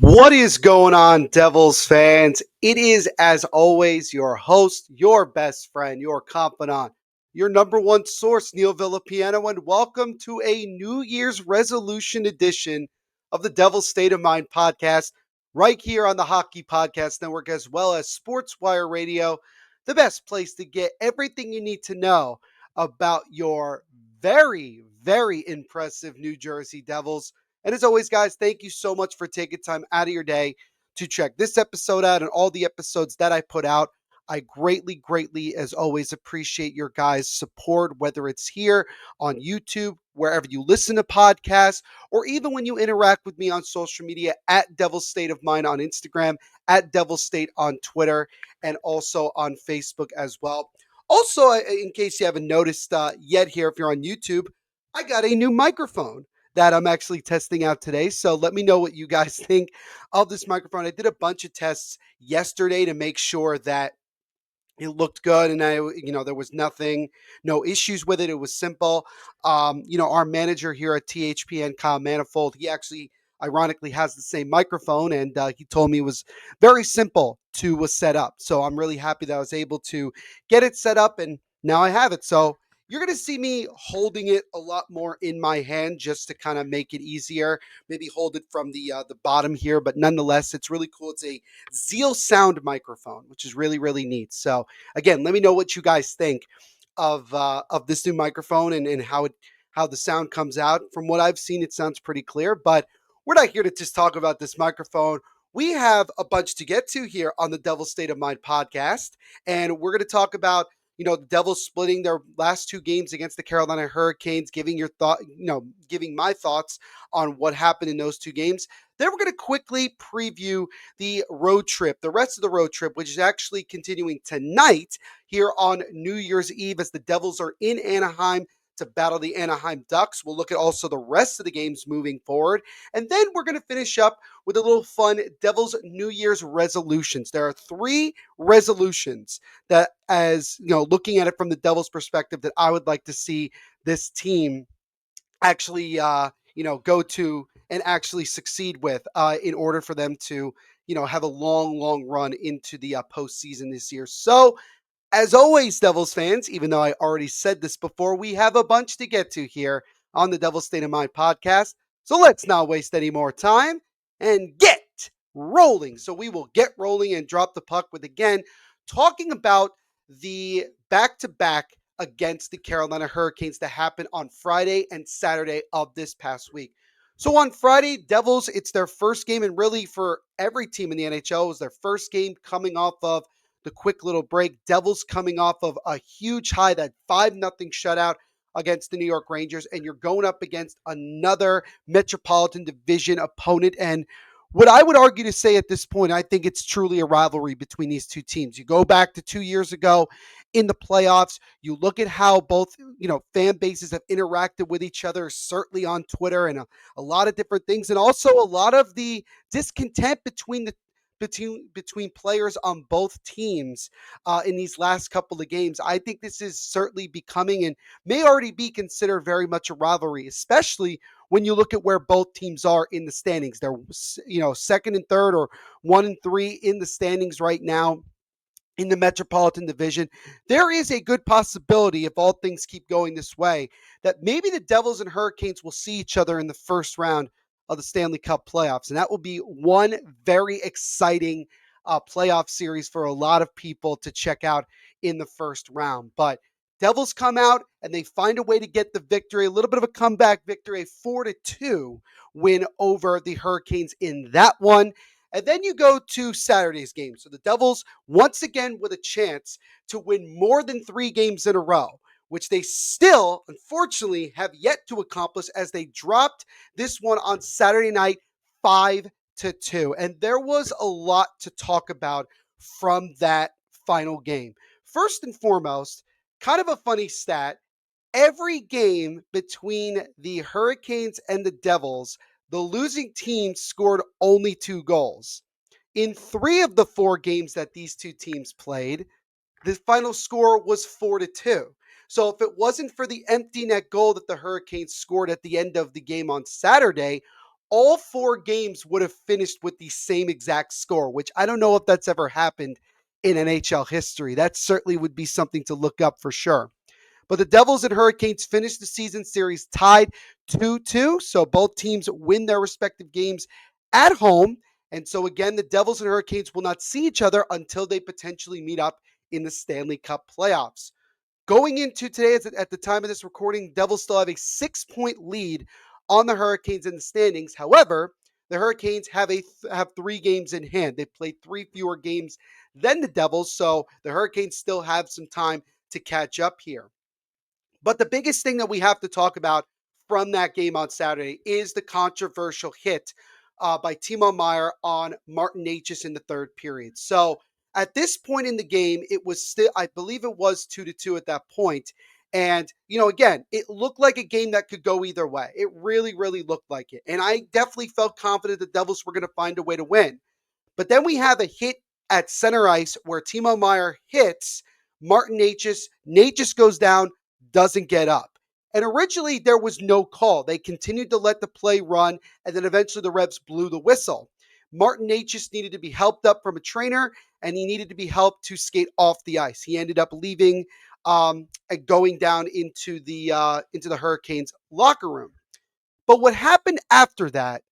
What is going on, Devils fans? It is, as always, your host, your best friend, your confidant, your number one source, Neil Villapiano, and welcome to a New Year's resolution edition of the Devil's State of Mind podcast, right here on the Hockey Podcast Network, as well as SportsWire Radio, the best place to get everything you need to know about your very, very impressive New Jersey Devils. And as always, guys, thank you so much for taking time out of your day to check this episode out and all the episodes that I put out. I greatly, greatly, as always, appreciate your guys' support, whether it's here on YouTube, wherever you listen to podcasts, or even when you interact with me on social media at Devil's State of Mind on Instagram, at Devil's State on Twitter, and also on Facebook as well. Also, in case you haven't noticed yet here, if you're on YouTube, I got a new microphone that I'm actually testing out today. So let me know what you guys think of this microphone. I did a bunch of tests yesterday to make sure that it looked good and there was no issues with it. It was simple. Our manager here at THPN, Kyle Manifold, he actually ironically has the same microphone, and he told me it was very simple to set up. So I'm really happy that I was able to get it set up, and now I have it. So you're going to see me holding it a lot more in my hand just to kind of make it easier. Maybe hold it from the bottom here, but nonetheless, it's really cool. It's a Zeal Sound microphone, which is really, really neat. So again, let me know what you guys think of this new microphone and how the sound comes out. From what I've seen, it sounds pretty clear. But we're not here to just talk about this microphone. We have a bunch to get to here on the Devil's State of Mind podcast, and we're going to talk about the Devils splitting their last two games against the Carolina Hurricanes, giving my thoughts on what happened in those two games. Then we're going to quickly preview the road trip, the rest of the road trip, which is actually continuing tonight here on New Year's Eve as the Devils are in Anaheim to battle the Anaheim Ducks. We'll look at also the rest of the games moving forward. And then we're going to finish up with a little fun Devils New Year's resolutions. There are three resolutions that, as looking at it from the Devils perspective, that I would like to see this team actually go to and actually succeed with in order for them to have a long run into the postseason this year. So as always, Devils fans, even though I already said this before, we have a bunch to get to here on the Devil's State of Mind podcast. So let's not waste any more time and get rolling. So we will get rolling and drop the puck with, again, talking about the back-to-back against the Carolina Hurricanes that happened on Friday and Saturday of this past week. So on Friday, Devils, it's their first game, and really for every team in the NHL, it was their first game coming off of the quick little break. Devils coming off of a huge high, that 5-0 shutout against the New York Rangers, and you're going up against another Metropolitan Division opponent. And what I would argue to say at this point, I think it's truly a rivalry between these two teams. You go back to 2 years ago in the playoffs, you look at how both, fan bases have interacted with each other, certainly on Twitter and a lot of different things. And also a lot of the discontent between players on both teams in these last couple of games. I think this is certainly becoming and may already be considered very much a rivalry, especially when you look at where both teams are in the standings. They're second and third, or 1 and 3 in the standings right now in the Metropolitan Division. There is a good possibility, if all things keep going this way, that maybe the Devils and Hurricanes will see each other in the first round of the Stanley Cup playoffs. And that will be one very exciting playoff series for a lot of people to check out in the first round. But Devils come out and they find a way to get the victory, a little bit of a comeback victory, a 4-2 win over the Hurricanes in that one. And then you go to Saturday's game. So the Devils, once again, with a chance to win more than 3 games in a row, which they still, unfortunately, have yet to accomplish, as they dropped this one on Saturday night 5-2. And there was a lot to talk about from that final game. First and foremost, kind of a funny stat. Every game between the Hurricanes and the Devils, the losing team scored only 2 goals. In 3 of the 4 games that these two teams played, the final score was 4-2. So if it wasn't for the empty net goal that the Hurricanes scored at the end of the game on Saturday, all 4 games would have finished with the same exact score, which I don't know if that's ever happened in NHL history. That certainly would be something to look up for sure. But the Devils and Hurricanes finished the season series tied 2-2. So both teams win their respective games at home. And so again, the Devils and Hurricanes will not see each other until they potentially meet up in the Stanley Cup playoffs. Going into today, at the time of this recording, Devils still have a 6-point lead on the Hurricanes in the standings. However, the Hurricanes have 3 games in hand. They've played 3 fewer games than the Devils, so the Hurricanes still have some time to catch up here. But the biggest thing that we have to talk about from that game on Saturday is the controversial hit by Timo Meier on Martin Necas in the third period. So at this point in the game, it was still, I believe it was 2-2 at that point. And, again, it looked like a game that could go either way. It really, really looked like it. And I definitely felt confident the Devils were going to find a way to win. But then we have a hit at center ice where Timo Meier hits Martin Necas. Necas goes down, doesn't get up. And originally there was no call. They continued to let the play run, and then eventually the Revs blew the whistle. Martin Necas needed to be helped up from a trainer, and he needed to be helped to skate off the ice. He ended up leaving and going down into the Hurricanes locker room. But what happened after that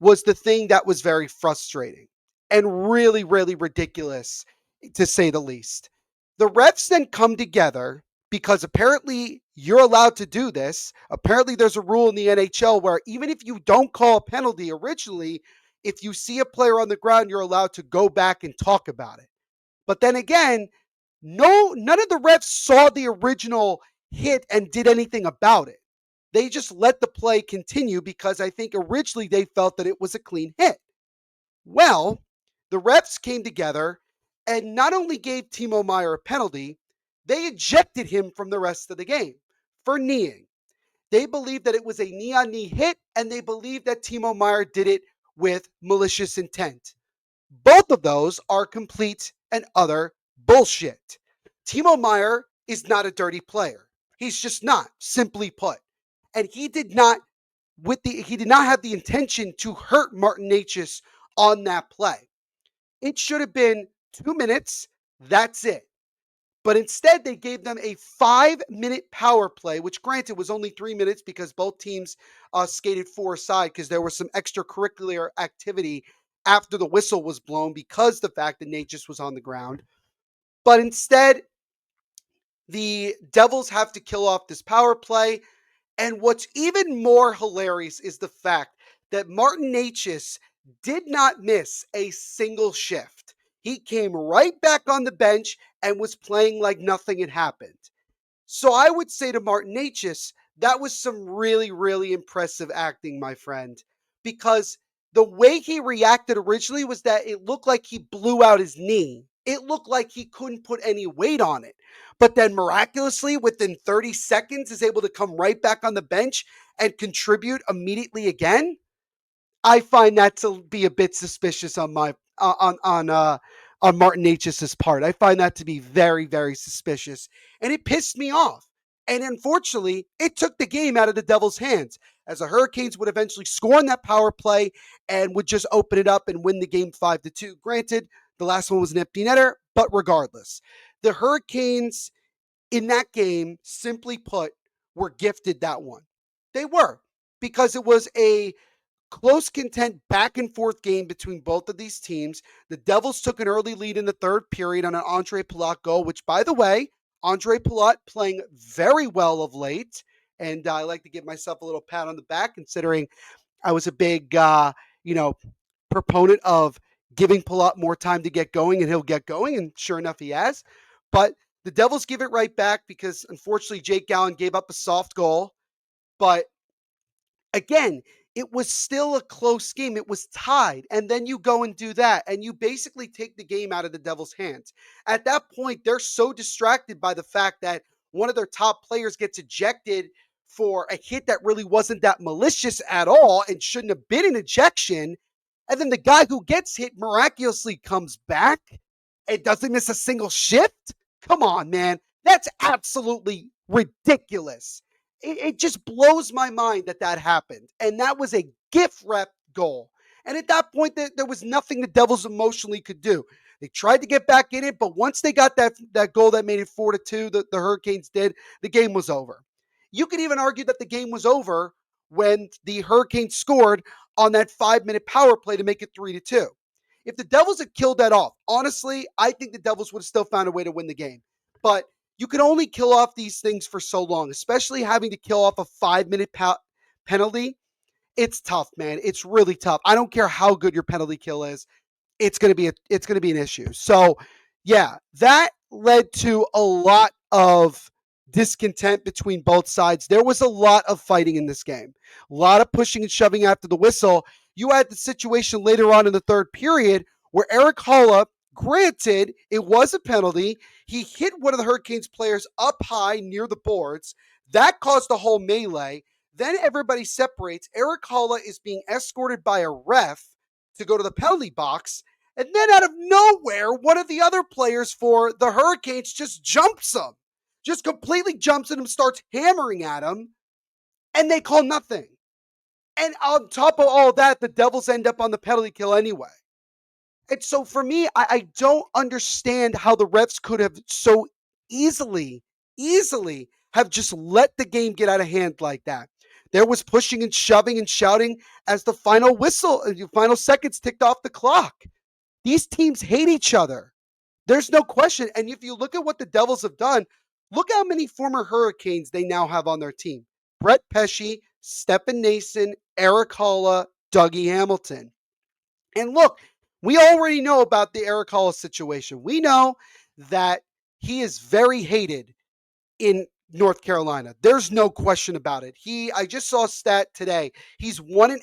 was the thing that was very frustrating and really, really ridiculous, to say the least. The refs then come together because apparently you're allowed to do this. Apparently, there's a rule in the NHL where even if you don't call a penalty originally, if you see a player on the ground, you're allowed to go back and talk about it. But then again, none of the refs saw the original hit and did anything about it. They just let the play continue because I think originally they felt that it was a clean hit. Well, the refs came together and not only gave Timo Meier a penalty, they ejected him from the rest of the game for kneeing. They believed that it was a knee-on-knee hit, and they believed that Timo Meier did it with malicious intent. Both of those are complete and utter bullshit. Timo Meier is not a dirty player. He's just not, simply put. And he did not have the intention to hurt Martin Necas on that play. It should have been 2 minutes. That's it. But instead, they gave them a 5-minute power play, which granted was only 3 minutes because both teams skated 4 aside because there was some extracurricular activity after the whistle was blown because the fact that Necas was on the ground. But instead, the Devils have to kill off this power play. And what's even more hilarious is the fact that Martin Necas did not miss a single shift. He came right back on the bench and was playing like nothing had happened. So I would say to Martin Necas, that was some really, really impressive acting, my friend, because the way he reacted originally was that it looked like he blew out his knee. It looked like he couldn't put any weight on it. But then miraculously, within 30 seconds, is able to come right back on the bench and contribute immediately again. I find that to be a bit suspicious on my on Martin Necas's part. I find that to be very, very suspicious, and it pissed me off. And unfortunately, it took the game out of the Devils' hands, as the Hurricanes would eventually score on that power play and would just open it up and win the game 5-2. Granted, the last one was an empty netter, but regardless, the Hurricanes in that game, simply put, were gifted that one. They were, because it was a close content back and forth game between both of these teams. The Devils took an early lead in the third period on an Andre Palat goal, which, by the way, Andre Palat playing very well of late. And I like to give myself a little pat on the back, considering I was a big, proponent of giving Palat more time to get going, and he'll get going. And sure enough, he has. But the Devils give it right back because, unfortunately, Jake Gallen gave up a soft goal. But again, it was still a close game. It was tied. And then you go and do that, and you basically take the game out of the Devils' hands. At that point, they're so distracted by the fact that one of their top players gets ejected for a hit that really wasn't that malicious at all and shouldn't have been an ejection. And then the guy who gets hit miraculously comes back and doesn't miss a single shift. Come on, man. That's absolutely ridiculous. It just blows my mind that happened. And that was a goal. And at that point, there was nothing the Devils emotionally could do. They tried to get back in it, but once they got that goal that made it 4-2, the Hurricanes did, the game was over. You could even argue that the game was over when the Hurricanes scored on that 5-minute power play to make it 3-2. If the Devils had killed that off, honestly, I think the Devils would have still found a way to win the game. But you can only kill off these things for so long, especially having to kill off a 5-minute penalty. It's tough, man. It's really tough. I don't care how good your penalty kill is. It's going to be an issue. So, yeah, that led to a lot of discontent between both sides. There was a lot of fighting in this game. A lot of pushing and shoving after the whistle. You had the situation later on in the third period where Eric Holla, granted, it was a penalty. He hit one of the Hurricanes players up high near the boards. That caused a whole melee. Then everybody separates. Eric Holla is being escorted by a ref to go to the penalty box. And then out of nowhere, one of the other players for the Hurricanes just jumps him, just completely jumps at him, starts hammering at him, and they call nothing. And on top of all that, the Devils end up on the penalty kill anyway. And so for me, I don't understand how the refs could have so easily have just let the game get out of hand like that. There was pushing and shoving and shouting as the final whistle, the final seconds ticked off the clock. These teams hate each other. There's no question. And if you look at what the Devils have done, look how many former Hurricanes they now have on their team. Brett Pesce, Stephen Nason, Eric Holla, Dougie Hamilton. And look, we already know about the Eric Holla situation. We know that he is very hated in North Carolina. There's no question about it. I just saw a stat today. He's 1-18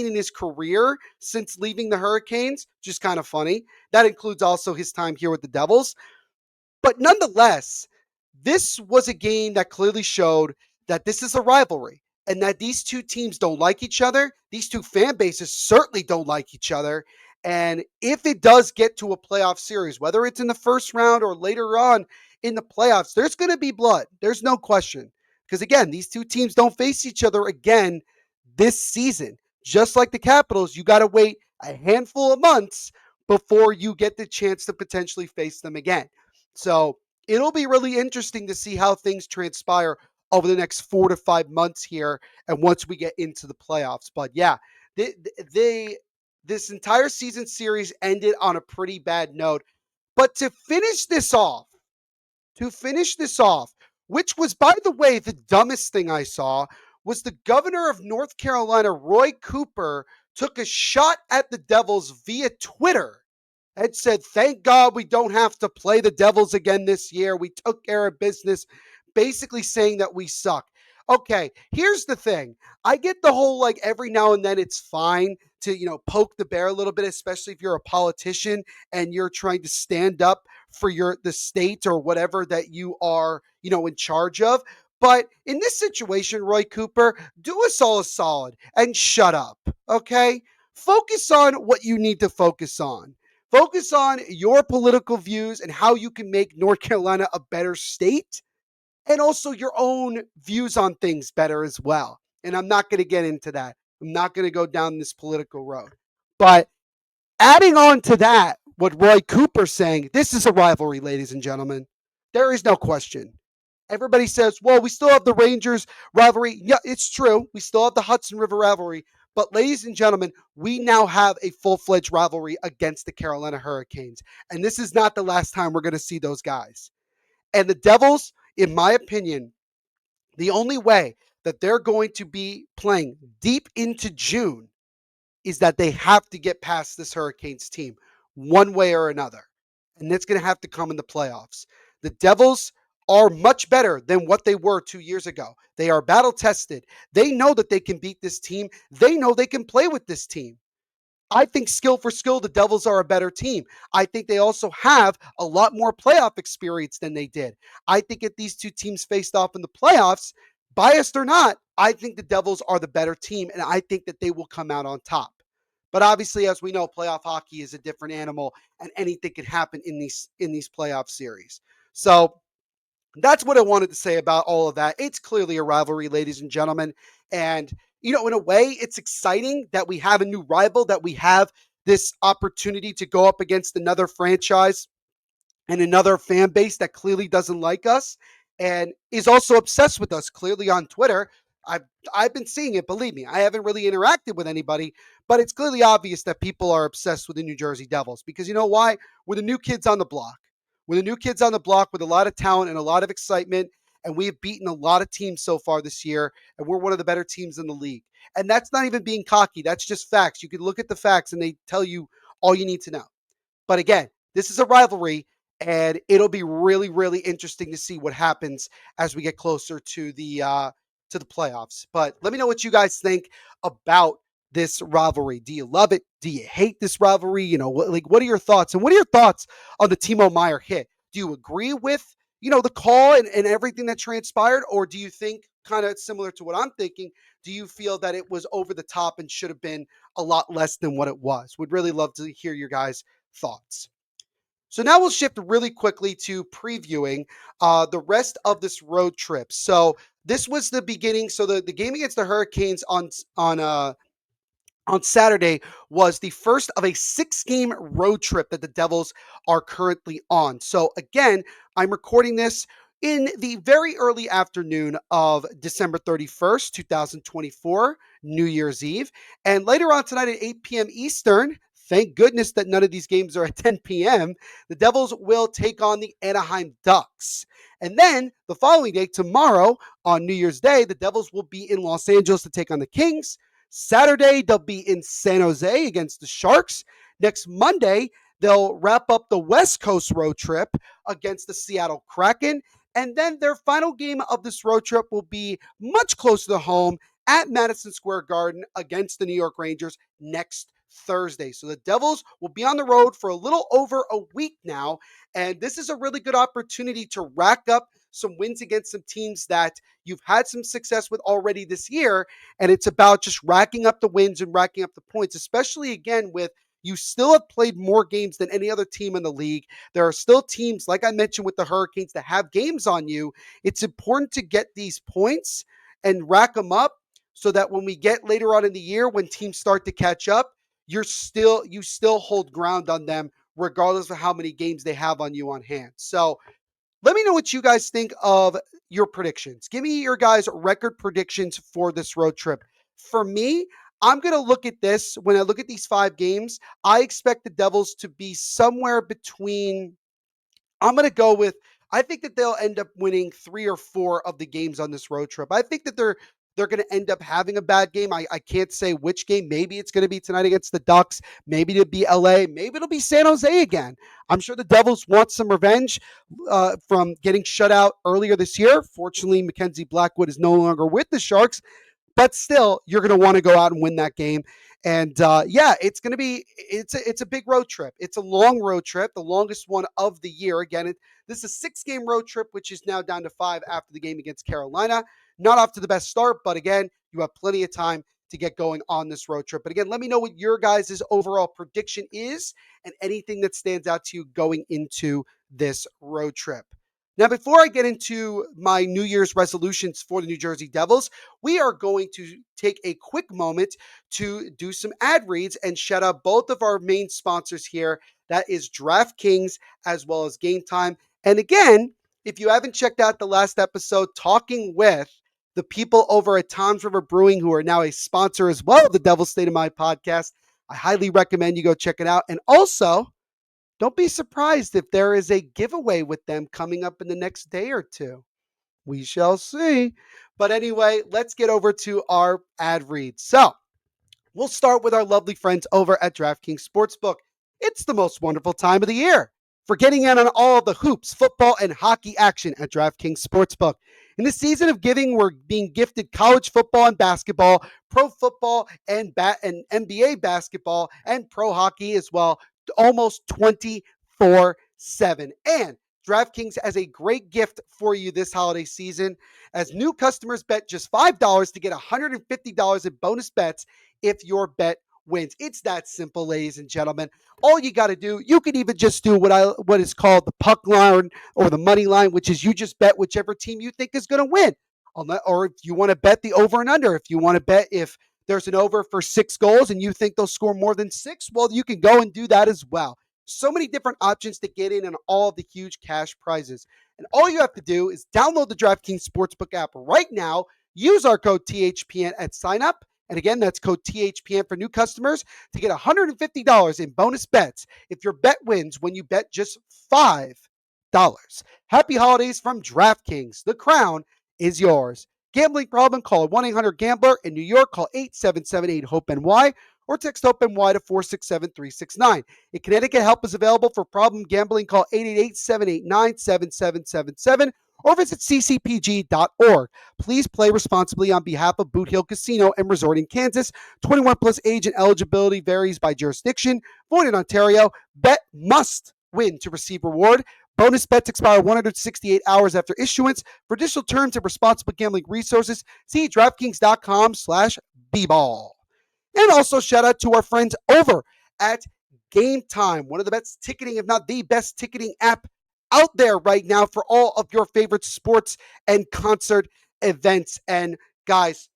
in his career since leaving the Hurricanes, which is kind of funny. That includes also his time here with the Devils. But nonetheless, this was a game that clearly showed that this is a rivalry and that these two teams don't like each other. These two fan bases certainly don't like each other. And if it does get to a playoff series, whether it's in the first round or later on in the playoffs, there's going to be blood. There's no question. Because again, these two teams don't face each other again this season. Just like the Capitals, you got to wait a handful of months before you get the chance to potentially face them again. So it'll be really interesting to see how things transpire over the next 4 to 5 months here and once we get into the playoffs. But yeah, this entire season series ended on a pretty bad note. But to finish this off, which was, by the way, the dumbest thing I saw, was the governor of North Carolina, Roy Cooper, took a shot at the Devils via Twitter and said, thank God we don't have to play the Devils again this year. We took care of business, basically saying that we suck. Okay, here's the thing. I get the whole, like, every now and then it's fine to, poke the bear a little bit, especially if you're a politician and you're trying to stand up for the state or whatever that you are, in charge of. But in this situation, Roy Cooper, do us all a solid and shut up, okay? Focus on what you need to focus on. Focus on your political views and how you can make North Carolina a better state and also your own views on things better as well. And I'm not going to get into that. I'm not going to go down this political road. But adding on to that, what Roy Cooper's saying, this is a rivalry, ladies and gentlemen. There is no question. Everybody says, well, we still have the Rangers rivalry. Yeah, it's true. We still have the Hudson River rivalry. But ladies and gentlemen, we now have a full-fledged rivalry against the Carolina Hurricanes. And this is not the last time we're going to see those guys. And the Devils, in my opinion, the only way that they're going to be playing deep into June is that they have to get past this Hurricanes team one way or another. And it's going to have to come in the playoffs. The Devils are much better than what they were 2 years ago. They are battle tested. They know that they can beat this team. They know they can play with this team. I think skill for skill, the Devils are a better team. I think they also have a lot more playoff experience than they did. I think if these two teams faced off in the playoffs, biased or not, I think the Devils are the better team, and I think that they will come out on top. But obviously, as we know, playoff hockey is a different animal, and anything can happen in these playoff series. So that's what I wanted to say about all of that. It's clearly a rivalry, ladies and gentlemen, and in a way, it's exciting that we have a new rival, that we have this opportunity to go up against another franchise and another fan base that clearly doesn't like us and is also obsessed with us clearly on Twitter. I've I've been seeing it, believe me. I haven't really interacted with anybody, but it's clearly obvious that people are obsessed with the New Jersey Devils because you know why? We're the new kids on the block. We're the new kids on the block with a lot of talent and a lot of excitement, and we have beaten a lot of teams so far this year, and we're one of the better teams in the league. And that's not even being cocky. That's just facts. You can look at the facts and they tell you all you need to know. But again, this is a rivalry, and it'll be really, really interesting to see what happens as we get closer to the playoffs. But let me know what you guys think about this rivalry. Do you love it? Do you hate this rivalry? What are your thoughts? And what are your thoughts on the Timo Meyer hit? Do you agree with the call and everything that transpired, or do you think kind of similar to what I'm thinking? Do you feel that it was over the top and should have been a lot less than what it was? Would really love to hear your guys' thoughts. So now we'll shift really quickly to previewing the rest of this road trip. So this was the beginning. So the game against the Hurricanes on Saturday was the first of a 6-game road trip that the Devils are currently on. So again, I'm recording this in the very early afternoon of December 31st, 2024, New Year's Eve. And later on tonight at 8 p.m. Eastern, thank goodness that none of these games are at 10 p.m., the Devils will take on the Anaheim Ducks. And then the following day, tomorrow on New Year's Day, the Devils will be in Los Angeles to take on the Kings. Saturday, they'll be in San Jose against the Sharks. Next Monday, they'll wrap up the West Coast road trip against the Seattle Kraken. And then their final game of this road trip will be much closer to home at Madison Square Garden against the New York Rangers next Thursday. So the Devils will be on the road for a little over a week now. And this is a really good opportunity to rack up some wins against some teams that you've had some success with already this year. And it's about just racking up the wins and racking up the points, especially again with you still have played more games than any other team in the league. There are still teams, like I mentioned with the Hurricanes, that have games on you. It's important to get these points and rack them up so that when we get later on in the year, when teams start to catch up, you still hold ground on them regardless of how many games they have on you on hand. So let me know what you guys think of your predictions. Give me your guys' record predictions for this road trip. For me, I'm going to look at this. When I look at these 5 games, I expect the Devils to be somewhere between, I'm going to go with, I think that they'll end up winning 3 or 4 of the games on this road trip. I think that they're going to end up having a bad game. I can't say which game. Maybe it's going to be tonight against the Ducks. Maybe it'll be LA. Maybe it'll be San Jose again. I'm sure the Devils want some revenge from getting shut out earlier this year. Fortunately, Mackenzie Blackwood is no longer with the Sharks, but still, you're going to want to go out and win that game. And yeah, it's going to be it's a big road trip. It's a long road trip, the longest one of the year. Again, this is a 6-game road trip, which is now down to 5 after the game against Carolina. Not off to the best start, but again, you have plenty of time to get going on this road trip. But again, let me know what your guys' overall prediction is and anything that stands out to you going into this road trip. Now, before I get into my New Year's resolutions for the New Jersey Devils, we are going to take a quick moment to do some ad reads and shout out both of our main sponsors here. That is DraftKings as well as Game Time. And again, if you haven't checked out the last episode talking with the people over at Tom's River Brewing, who are now a sponsor as well of the Devil's State of Mind podcast, I highly recommend you go check it out. And also, don't be surprised if there is a giveaway with them coming up in the next day or two. We shall see. But anyway, let's get over to our ad read. So we'll start with our lovely friends over at DraftKings Sportsbook. It's the most wonderful time of the year for getting in on all the hoops, football, and hockey action at DraftKings Sportsbook. In the season of giving, we're being gifted college football and basketball, pro football and NBA basketball, and pro hockey as well, almost 24/7. And DraftKings has a great gift for you this holiday season as new customers bet just $5 to get $150 in bonus bets if your bet wins. It's that simple, ladies and gentlemen. All you got to do, you can even just do what is called the puck line or the money line, which is you just bet whichever team you think is going to win. Or if you want to bet the over and under, if you want to bet if there's an over for 6 goals and you think they'll score more than six, well, you can go and do that as well. So many different options to get in on all of the huge cash prizes. And all you have to do is download the DraftKings Sportsbook app right now, use our code THPN at sign up. And again, that's code THPN for new customers to get $150 in bonus bets if your bet wins when you bet just $5. Happy holidays from DraftKings. The crown is yours. Gambling problem? Call 1-800-GAMBLER. In New York, call 877-8-HOPE-NY or text HOPE-NY to 467-369. In Connecticut, help is available for problem gambling. Call 888-789-7777 or visit ccpg.org. Please play responsibly on behalf of Boot Hill Casino and Resort in Kansas. 21 plus age and eligibility varies by jurisdiction. Void in Ontario. Bet must win to receive reward. Bonus bets expire 168 hours after issuance. For additional terms and responsible gambling resources, see DraftKings.com/bball. And also shout out to our friends over at Game Time, one of the best ticketing, if not the best ticketing app out there right now for all of your favorite sports and concert events. And guys,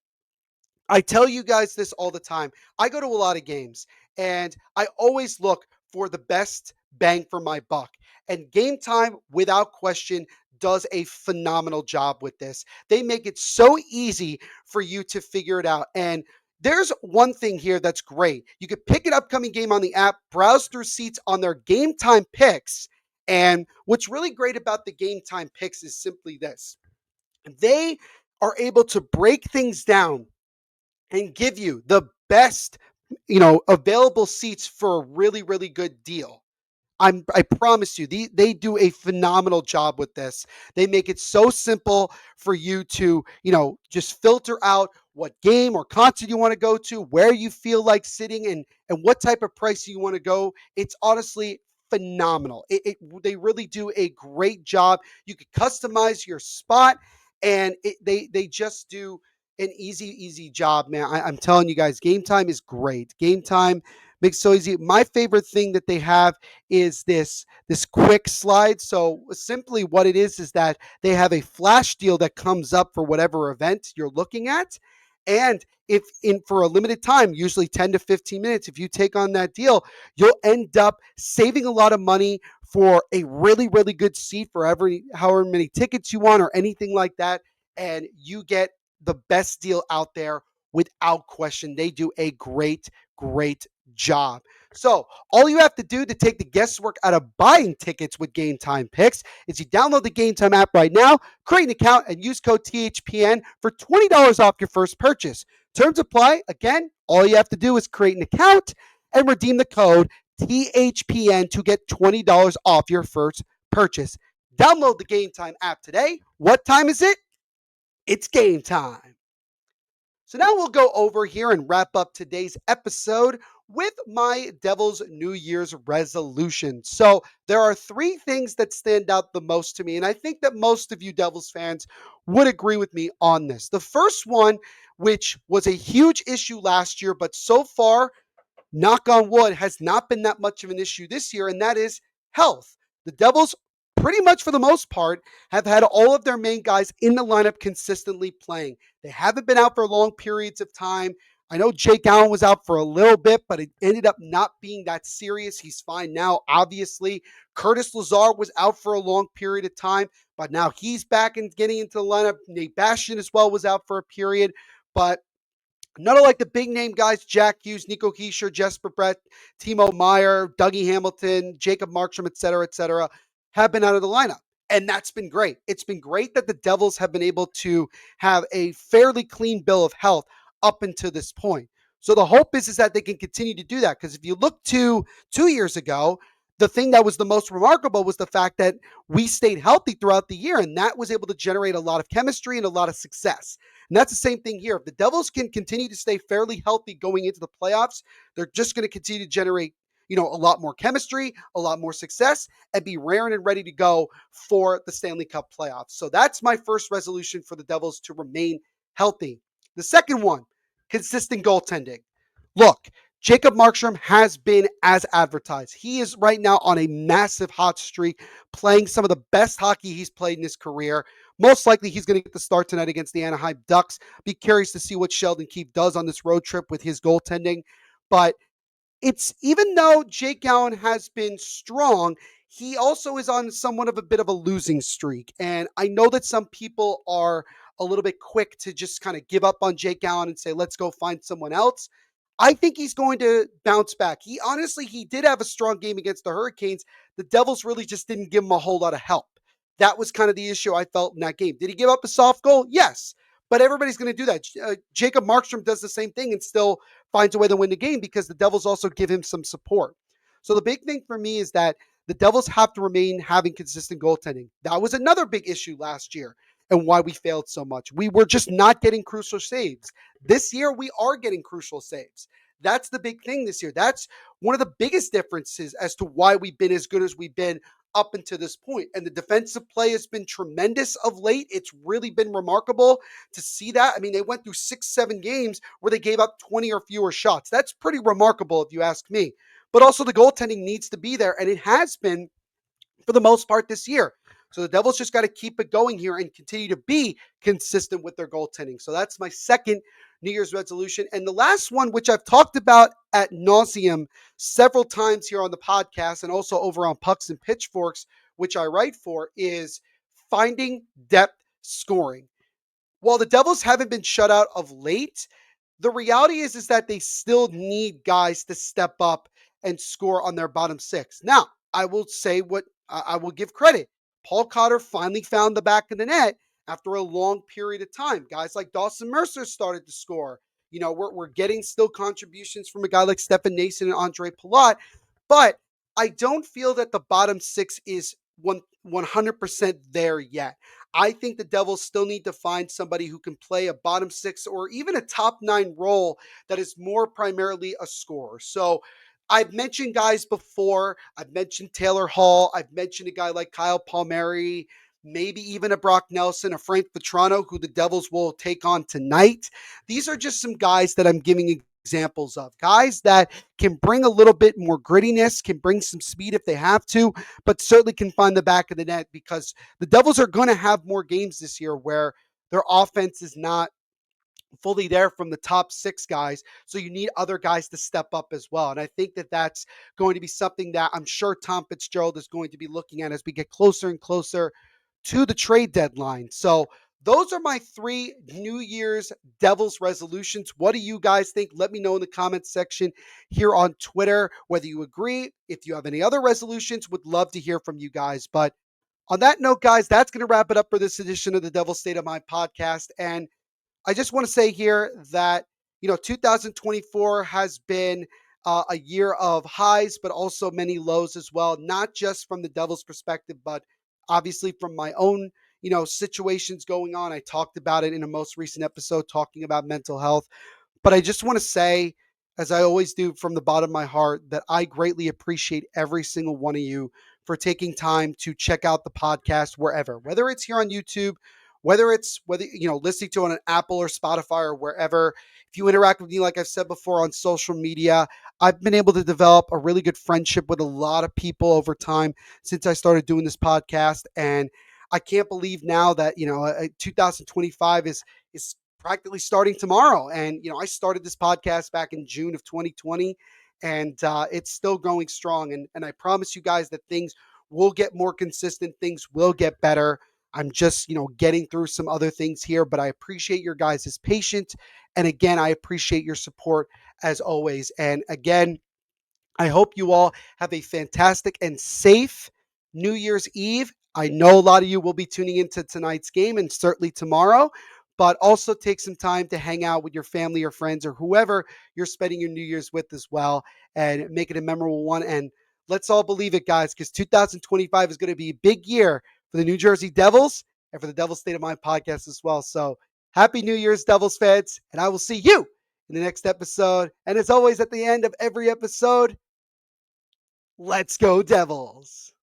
I tell you guys this all the time. I go to a lot of games and I always look for the best bang for my buck. And Game Time, without question, does a phenomenal job with this. They make it so easy for you to figure it out. And there's one thing here that's great. You could pick an upcoming game on the app, browse through seats on their Game Time picks. And what's really great about the Game Time picks is simply this. They are able to break things down and give you the best, available seats for a really, really good deal. I promise you, they do a phenomenal job with this. They make it so simple for you to, just filter out what game or concert you want to go to, where you feel like sitting, and what type of price you want to go. It's honestly phenomenal. They really do a great job. You could customize your spot, and they just do an easy job, man. I'm telling you guys, Game Time is great. Game Time makes it so easy. My favorite thing that they have is this quick slide. So simply what it is that they have a flash deal that comes up for whatever event you're looking at. And if in for a limited time, usually 10 to 15 minutes, if you take on that deal, you'll end up saving a lot of money for a really, really good seat for however many tickets you want or anything like that. And you get the best deal out there without question. They do a great job. So all you have to do to take the guesswork out of buying tickets with Game Time Picks is you download the Game Time app right now, create an account, and use code THPN for $20 off your first purchase. Terms apply. Again, all you have to do is create an account and redeem the code THPN to get $20 off your first purchase. Download the Game Time app today. What time is it? It's game time. So now we'll go over here and wrap up today's episode with my Devil's New Year's resolution. So there are three things that stand out the most to me, and I think that most of you Devils fans would agree with me on this. The first one, which was a huge issue last year, but so far, knock on wood, has not been that much of an issue this year, and that is health. The Devils, pretty much for the most part, have had all of their main guys in the lineup consistently playing. They haven't been out for long periods of time. I know Jake Allen was out for a little bit, but it ended up not being that serious. He's fine now, obviously. Curtis Lazar was out for a long period of time, but now he's back and getting into the lineup. Nate Bastian as well was out for a period, but none of like the big name guys, Jack Hughes, Nico Hischier, Jesper Brett, Timo Meyer, Dougie Hamilton, Jacob Markstrom, et cetera, have been out of the lineup. And that's been great. It's been great that the Devils have been able to have a fairly clean bill of health up until this point. So the hope is that they can continue to do that. Because if you look to 2 years ago, the thing that was the most remarkable was the fact that we stayed healthy throughout the year, and that was able to generate a lot of chemistry and a lot of success. And that's the same thing here. If the Devils can continue to stay fairly healthy going into the playoffs, they're just going to continue to generate, a lot more chemistry, a lot more success, and be raring and ready to go for the Stanley Cup playoffs. So that's my first resolution for the Devils, to remain healthy. The second one, consistent goaltending. Look, Jacob Markstrom has been as advertised. He is right now on a massive hot streak, playing some of the best hockey he's played in his career. Most likely he's going to get the start tonight against the Anaheim Ducks. Be curious to see what Sheldon Keefe does on this road trip with his goaltending. But it's even though Jake Allen has been strong, he also is on somewhat of a bit of a losing streak. And I know that some people are a little bit quick to just kind of give up on Jake Allen and say, let's go find someone else. I think he's going to bounce back. He did have a strong game against the Hurricanes. The Devils really just didn't give him a whole lot of help. That was kind of the issue I felt in that game. Did he give up a soft goal? Yes. But everybody's going to do that. Jacob Markstrom does the same thing and still finds a way to win the game because the Devils also give him some support. So the big thing for me is that the Devils have to remain having consistent goaltending. That was another big issue last year and why we failed so much. We were just not getting crucial saves. This year, we are getting crucial saves. That's the big thing this year. That's one of the biggest differences as to why we've been as good as we've been up until this point. And the defensive play has been tremendous of late. It's really been remarkable to see that. I mean, they went through 6, 7 games where they gave up 20 or fewer shots. That's pretty remarkable if you ask me. But also the goaltending needs to be there, and it has been for the most part this year. So the Devils just got to keep it going here and continue to be consistent with their goaltending. So that's my second New Year's resolution. And the last one, which I've talked about at nauseum several times here on the podcast and also over on Pucks and Pitchforks, which I write for, is finding depth scoring. While the Devils haven't been shut out of late, the reality is that they still need guys to step up and score on their bottom six. Now, I will say what I will give credit. Paul Cotter finally found the back of the net after a long period of time. Guys like Dawson Mercer started to score. We're getting still contributions from a guy like Stefan Nason and Andre Palat, but I don't feel that the bottom six is 100% there yet. I think the Devils still need to find somebody who can play a bottom six or even a top nine role that is more primarily a scorer. So I've mentioned guys before. I've mentioned Taylor Hall. I've mentioned a guy like Kyle Palmieri, maybe even a Brock Nelson, a Frank Vetrano, who the Devils will take on tonight. These are just some guys that I'm giving examples of. Guys that can bring a little bit more grittiness, can bring some speed if they have to, but certainly can find the back of the net because the Devils are going to have more games this year where their offense is not fully there from the top six guys. So you need other guys to step up as well. And I think that that's going to be something that I'm sure Tom Fitzgerald is going to be looking at as we get closer and closer to the trade deadline. So those are my 3 New Year's Devils resolutions. What do you guys think? Let me know in the comments section here on Twitter whether you agree. If you have any other resolutions, would love to hear from you guys. But on that note, guys, that's going to wrap it up for this edition of the Devil's State of Mind podcast. And I just want to say here that, 2024 has been a year of highs, but also many lows as well, not just from the Devils' perspective, but obviously from my own, situations going on. I talked about it in a most recent episode talking about mental health. But I just want to say, as I always do from the bottom of my heart, that I greatly appreciate every single one of you for taking time to check out the podcast wherever, whether it's here on YouTube, whether listening to it on an Apple or Spotify or wherever. If you interact with me, like I've said before, on social media, I've been able to develop a really good friendship with a lot of people over time since I started doing this podcast. And I can't believe now that 2025 is practically starting tomorrow. And I started this podcast back in June of 2020, and it's still going strong. And I promise you guys that things will get more consistent. Things will get better. I'm just, getting through some other things here, but I appreciate your guys' patience. And again, I appreciate your support as always. And again, I hope you all have a fantastic and safe New Year's Eve. I know a lot of you will be tuning into tonight's game and certainly tomorrow, but also take some time to hang out with your family or friends or whoever you're spending your New Year's with as well and make it a memorable one. And let's all believe it, guys, because 2025 is going to be a big year for the New Jersey Devils and for the Devil's State of Mind podcast as well. So happy New Year's, Devils fans, and I will see you in the next episode. And as always, at the end of every episode, let's go, Devils.